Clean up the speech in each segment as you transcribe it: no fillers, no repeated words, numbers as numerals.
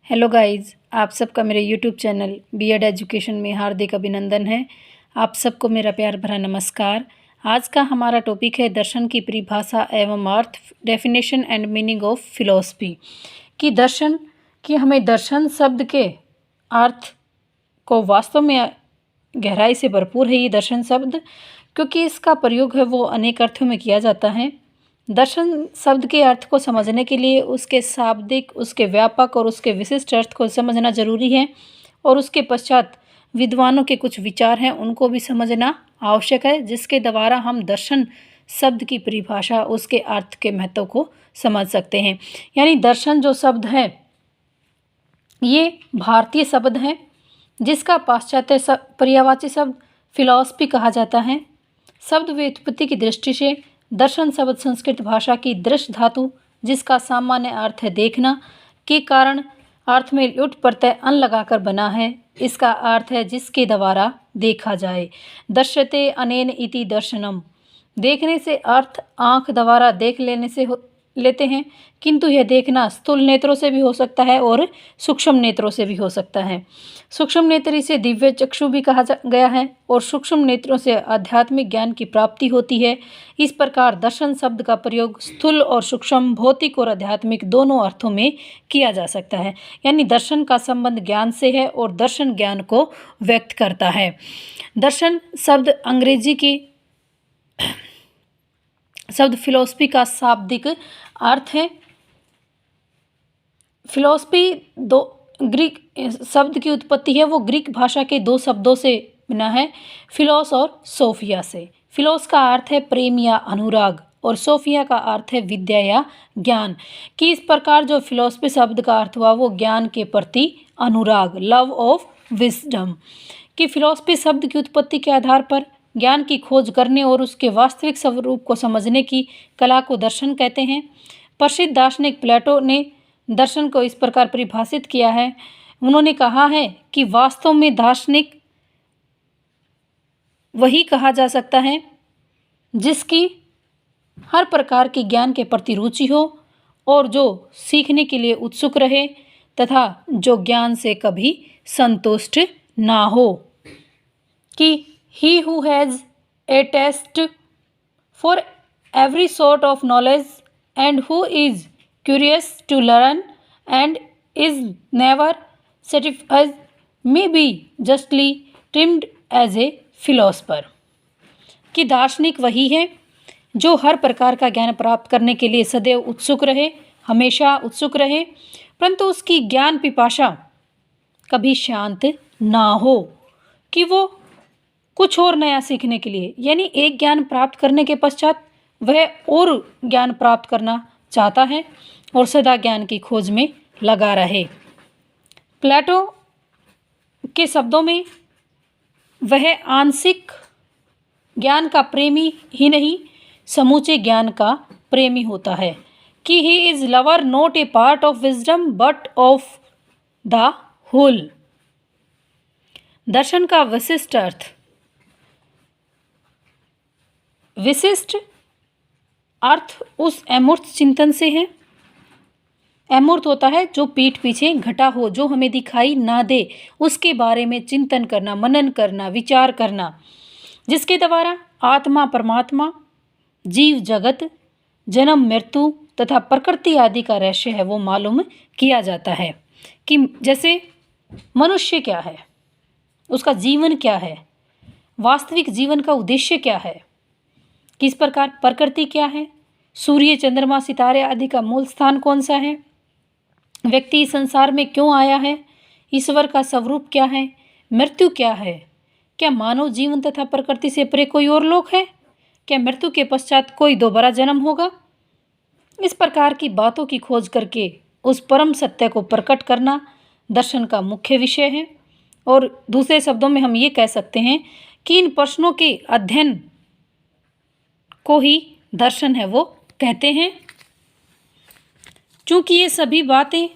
Hello guys, आप सबका मेरे यूट्यूब चैनल बीएड एजुकेशन में हार्दिक अभिनंदन है। आप सबको मेरा प्यार भरा नमस्कार। आज का हमारा टॉपिक है दर्शन की परिभाषा एवं अर्थ, definition and meaning of philosophy. कि दर्शन कि हमें दर्शन शब्द के अर्थ को वास्तव में गहराई से भरपूर है ये दर्शन शब्द, क्योंकि इसका प्रयोग है वो अनेक अर्थों में किया जाता है। दर्शन शब्द के अर्थ को समझने के लिए उसके शाब्दिक, उसके व्यापक और उसके विशिष्ट अर्थ को समझना जरूरी है, और उसके पश्चात विद्वानों के कुछ विचार हैं उनको भी समझना आवश्यक है, जिसके द्वारा हम दर्शन शब्द की परिभाषा, उसके अर्थ के महत्व को समझ सकते हैं। यानी दर्शन जो शब्द है ये भारतीय शब्द है, जिसका पाश्चात्य पर्यायवाची शब्द फिलॉसफी कहा जाता है। शब्द व्युत्पत्ति की दृष्टि से दर्शन शब्द संस्कृत भाषा की दृश्य धातु, जिसका सामान्य अर्थ है देखना, के कारण अर्थ में लुट प्रत्यय अन लगाकर बना है। इसका अर्थ है जिसके द्वारा देखा जाए। दर्शते अनेन इति दर्शनम। देखने से अर्थ आँख द्वारा देख लेने से लेते हैं, किंतु यह देखना स्थूल नेत्रों से भी हो सकता है और सूक्ष्म नेत्रों से भी हो सकता है। सूक्ष्म नेत्र इसे दिव्य चक्षु भी कहा गया है, और सूक्ष्म नेत्रों से आध्यात्मिक ज्ञान की प्राप्ति होती है। इस प्रकार दर्शन शब्द का प्रयोग स्थूल और सूक्ष्म, भौतिक और आध्यात्मिक दोनों अर्थों में किया जा सकता है। यानी दर्शन का संबंध ज्ञान से है और दर्शन ज्ञान को व्यक्त करता है। दर्शन शब्द अंग्रेजी की शब्द फिलॉसफी का शाब्दिक अर्थ है। फिलॉसफी दो ग्रीक शब्द की उत्पत्ति है, वो ग्रीक भाषा के दो शब्दों से बना है, फिलोस और सोफिया से। फिलोस का अर्थ है प्रेम या अनुराग, और सोफिया का अर्थ है विद्या या ज्ञान। कि इस प्रकार जो फिलॉसफी शब्द का अर्थ हुआ वो ज्ञान के प्रति अनुराग, लव ऑफ विजडम। कि फिलॉसफी शब्द की उत्पत्ति के आधार पर ज्ञान की खोज करने और उसके वास्तविक स्वरूप को समझने की कला को दर्शन कहते हैं। प्रसिद्ध दार्शनिक प्लेटो ने दर्शन को इस प्रकार परिभाषित किया है। उन्होंने कहा है कि वास्तव में दार्शनिक वही कहा जा सकता है जिसकी हर प्रकार के ज्ञान के प्रति रुचि हो, और जो सीखने के लिए उत्सुक रहे, तथा जो ज्ञान से कभी संतुष्ट ना हो। कि he who has a taste for every sort of knowledge and who is curious to learn and is never satisfied may be justly termed as a philosopher। कि दार्शनिक वही है जो हर प्रकार का ज्ञान प्राप्त करने के लिए सदैव उत्सुक रहे, हमेशा उत्सुक रहे, परंतु उसकी ज्ञान पिपासा कभी शांत ना हो। कि वो कुछ और नया सीखने के लिए, यानी एक ज्ञान प्राप्त करने के पश्चात वह और ज्ञान प्राप्त करना चाहता है और सदा ज्ञान की खोज में लगा रहे। प्लेटो के शब्दों में वह आंशिक ज्ञान का प्रेमी ही नहीं, समूचे ज्ञान का प्रेमी होता है। कि he is lover not a part of wisdom but of the whole. दर्शन का विशिष्ट अर्थ। विशिष्ट अर्थ उस अमूर्त चिंतन से है। अमूर्त होता है जो पीठ पीछे घटा हो, जो हमें दिखाई ना दे, उसके बारे में चिंतन करना, मनन करना, विचार करना, जिसके द्वारा आत्मा, परमात्मा, जीव जगत, जन्म मृत्यु तथा प्रकृति आदि का रहस्य है वो मालूम किया जाता है। कि जैसे मनुष्य क्या है, उसका जीवन क्या है, वास्तविक जीवन का उद्देश्य क्या है, किस प्रकार प्रकृति क्या है, सूर्य, चंद्रमा, सितारे आदि का मूल स्थान कौन सा है, व्यक्ति इस संसार में क्यों आया है, ईश्वर का स्वरूप क्या है, मृत्यु क्या है, क्या मानव जीवन तथा प्रकृति से परे कोई और लोक है, क्या मृत्यु के पश्चात कोई दोबारा जन्म होगा। इस प्रकार की बातों की खोज करके उस परम सत्य को प्रकट करना दर्शन का मुख्य विषय है। और दूसरे शब्दों में हम ये कह सकते हैं कि इन प्रश्नों के अध्ययन को ही दर्शन है वो कहते हैं। चूंकि ये सभी बातें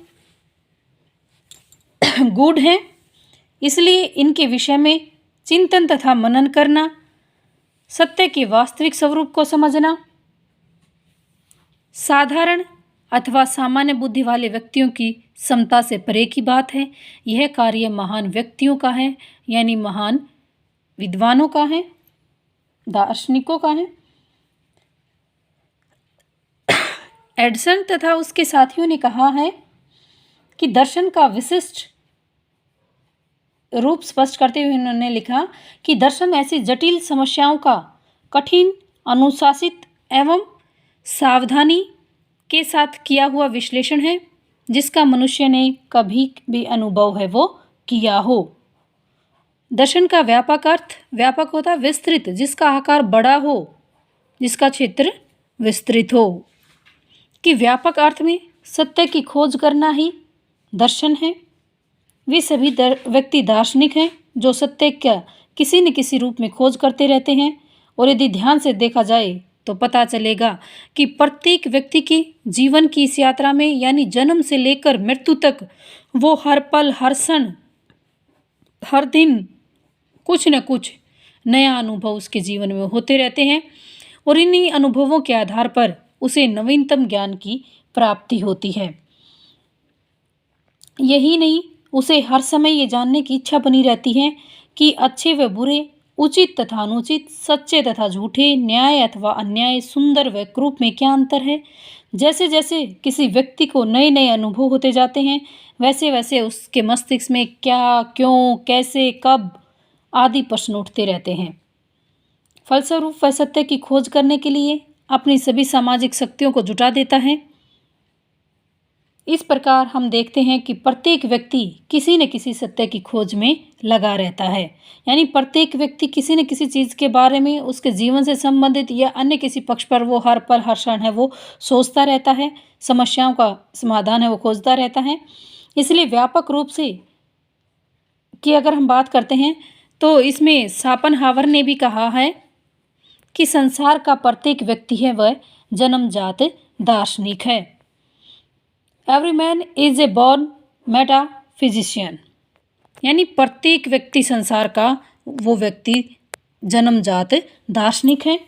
गूढ़ हैं, इसलिए इनके विषय में चिंतन तथा मनन करना, सत्य के वास्तविक स्वरूप को समझना, साधारण अथवा सामान्य बुद्धि वाले व्यक्तियों की क्षमता से परे की बात है। यह कार्य महान व्यक्तियों का है, यानी महान विद्वानों का है, दार्शनिकों का है। एडिसन तथा उसके साथियों ने कहा है कि दर्शन का विशिष्ट रूप स्पष्ट करते हुए उन्होंने लिखा कि दर्शन ऐसी जटिल समस्याओं का कठिन, अनुशासित एवं सावधानी के साथ किया हुआ विश्लेषण है, जिसका मनुष्य ने कभी भी अनुभव है वो किया हो। दर्शन का व्यापक अर्थ व्यापक होता है विस्तृत, जिसका आकार बड़ा हो, जिसका क्षेत्र विस्तृत हो। कि व्यापक अर्थ में सत्य की खोज करना ही दर्शन है। वे सभी व्यक्ति दार्शनिक हैं जो सत्य का किसी न किसी रूप में खोज करते रहते हैं। और यदि ध्यान से देखा जाए तो पता चलेगा कि प्रत्येक व्यक्ति की जीवन की इस यात्रा में, यानी जन्म से लेकर मृत्यु तक, वो हर पल, हर क्षण, हर दिन कुछ न कुछ नया अनुभव उसके जीवन में होते रहते हैं। और इन्हीं अनुभवों के आधार पर उसे नवीनतम ज्ञान की प्राप्ति होती है। यही नहीं, उसे हर समय ये जानने की इच्छा बनी रहती है कि अच्छे व बुरे, उचित तथा अनुचित, सच्चे तथा झूठे, न्याय अथवा अन्याय, सुंदर व क्रूप में क्या अंतर है। जैसे जैसे किसी व्यक्ति को नए नए अनुभव होते जाते हैं, वैसे वैसे उसके मस्तिष्क में क्या, क्यों, कैसे, कब आदि प्रश्न उठते रहते हैं। फलस्वरूप वह सत्य की खोज करने के लिए अपनी सभी सामाजिक शक्तियों को जुटा देता है। इस प्रकार हम देखते हैं कि प्रत्येक व्यक्ति किसी न किसी सत्य की खोज में लगा रहता है। यानी प्रत्येक व्यक्ति किसी न किसी चीज़ के बारे में, उसके जीवन से संबंधित या अन्य किसी पक्ष पर वो हर पल, हर क्षण है वो सोचता रहता है, समस्याओं का समाधान है वो खोजता रहता है। इसलिए व्यापक रूप से कि अगर हम बात करते हैं तो इसमें शोपेनहावर ने भी कहा है कि संसार का प्रत्येक व्यक्ति है वह जन्मजात दार्शनिक है। Every man is a born metaphysician. यानी प्रत्येक व्यक्ति संसार का वो व्यक्ति जन्मजात दार्शनिक है।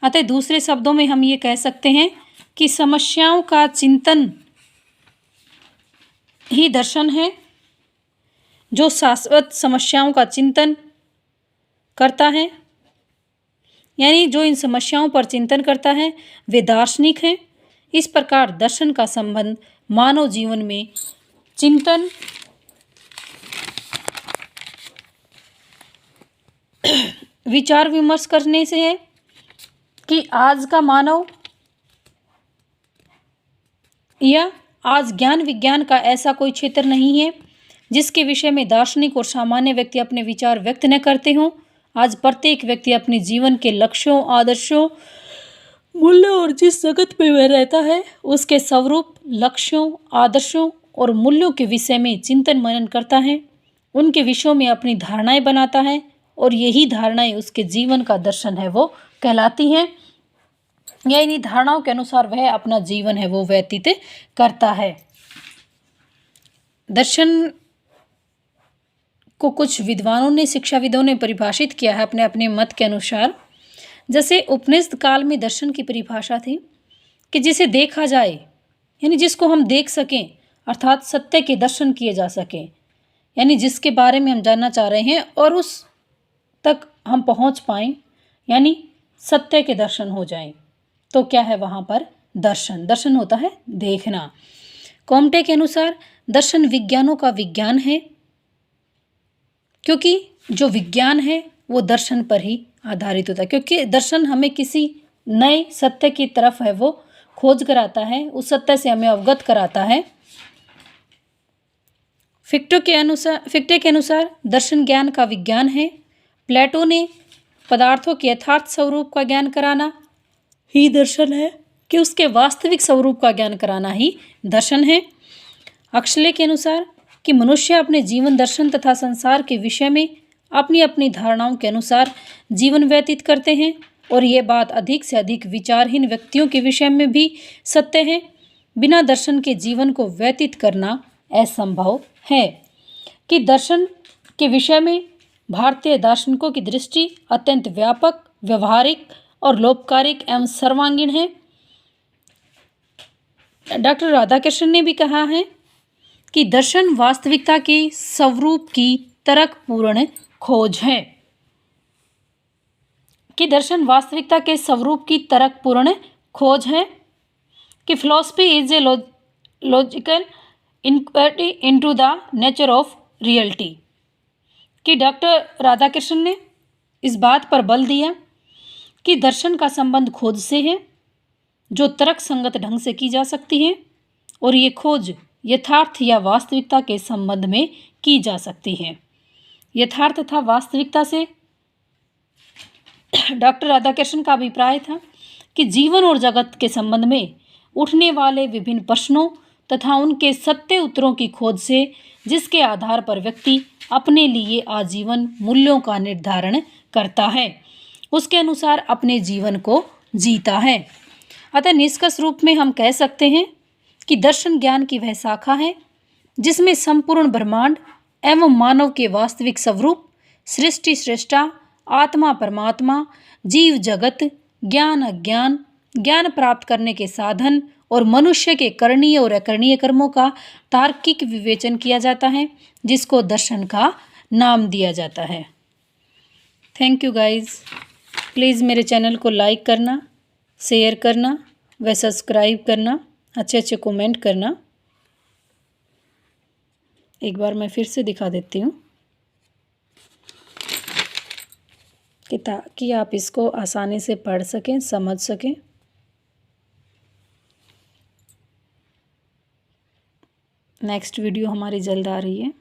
अतः दूसरे शब्दों में हम ये कह सकते हैं कि समस्याओं का चिंतन ही दर्शन है। जो शाश्वत समस्याओं का चिंतन करता है, यानी जो इन समस्याओं पर चिंतन करता है, वे दार्शनिक हैं। इस प्रकार दर्शन का संबंध मानव जीवन में चिंतन, विचार विमर्श करने से है कि आज का मानव या आज ज्ञान विज्ञान का ऐसा कोई क्षेत्र नहीं है जिसके विषय में दार्शनिक और सामान्य व्यक्ति अपने विचार व्यक्त न करते हों। आज प्रत्येक व्यक्ति अपने जीवन के लक्ष्यों, आदर्शों, मूल्यों और जिस जगत में वह रहता है उसके स्वरूप, लक्ष्यों, आदर्शों और मूल्यों के विषय में चिंतन मनन करता है, उनके विषयों में अपनी धारणाएं बनाता है और यही धारणाएं उसके जीवन का दर्शन है वो कहलाती हैं। या इन्हीं धारणाओं के अनुसार वह अपना जीवन है वो व्यतीत करता है। दर्शन को कुछ विद्वानों ने, शिक्षाविदों ने परिभाषित किया है अपने अपने मत के अनुसार। जैसे उपनिषद काल में दर्शन की परिभाषा थी कि जिसे देखा जाए, यानी जिसको हम देख सकें, अर्थात सत्य के दर्शन किए जा सकें, यानी जिसके बारे में हम जानना चाह रहे हैं और उस तक हम पहुंच पाएं, यानी सत्य के दर्शन हो जाएं, तो क्या है वहाँ पर दर्शन। दर्शन होता है देखना। कॉम्टे के अनुसार दर्शन विज्ञानों का विज्ञान है, क्योंकि जो विज्ञान है वो दर्शन पर ही आधारित होता है, क्योंकि दर्शन हमें किसी नए सत्य की तरफ है वो खोज कराता है, उस सत्य से हमें अवगत कराता है। फिक्टे के अनुसार दर्शन ज्ञान का विज्ञान है। प्लेटो ने पदार्थों के यथार्थ स्वरूप का ज्ञान कराना ही दर्शन है, कि उसके वास्तविक स्वरूप का ज्ञान कराना ही दर्शन है। अक्सले के अनुसार कि मनुष्य अपने जीवन दर्शन तथा संसार के विषय में अपनी अपनी धारणाओं के अनुसार जीवन व्यतीत करते हैं और ये बात अधिक से अधिक विचारहीन व्यक्तियों के विषय में भी सत्य है। बिना दर्शन के जीवन को व्यतीत करना असंभव है। कि दर्शन के विषय में भारतीय दार्शनिकों की दृष्टि अत्यंत व्यापक, व्यवहारिक और लोककारिक एवं सर्वांगीण है। डॉक्टर राधाकृष्णन ने भी कहा है कि दर्शन वास्तविकता के स्वरूप की तर्कपूर्ण खोज है, कि दर्शन वास्तविकता के स्वरूप की तर्कपूर्ण खोज है, कि philosophy is a logical inquiry into the nature of reality. कि डॉक्टर राधाकृष्णन ने इस बात पर बल दिया कि दर्शन का संबंध खोज से है जो तर्क संगत ढंग से की जा सकती है, और ये खोज यथार्थ या वास्तविकता के संबंध में की जा सकती है। यथार्थ तथा वास्तविकता से डॉक्टर राधाकृष्णन का अभिप्राय था कि जीवन और जगत के संबंध में उठने वाले विभिन्न प्रश्नों तथा उनके सत्य उत्तरों की खोज से, जिसके आधार पर व्यक्ति अपने लिए आजीवन मूल्यों का निर्धारण करता है, उसके अनुसार अपने जीवन को जीता है। अतः निष्कर्ष रूप में हम कह सकते हैं कि दर्शन ज्ञान की वह शाखा है जिसमें संपूर्ण ब्रह्मांड एवं मानव के वास्तविक स्वरूप, सृष्टि सृष्टा, आत्मा परमात्मा, जीव जगत, ज्ञान अज्ञान, ज्ञान प्राप्त करने के साधन और मनुष्य के करणीय और अकरणीय कर्मों का तार्किक विवेचन किया जाता है, जिसको दर्शन का नाम दिया जाता है। Thank you guys. प्लीज़ मेरे चैनल को लाइक करना, शेयर करना व सब्सक्राइब करना, अच्छे अच्छे कमेंट करना। एक बार मैं फिर से दिखा देती हूँ कि ताकि आप इसको आसानी से पढ़ सकें, समझ सकें। नेक्स्ट वीडियो हमारी जल्द आ रही है।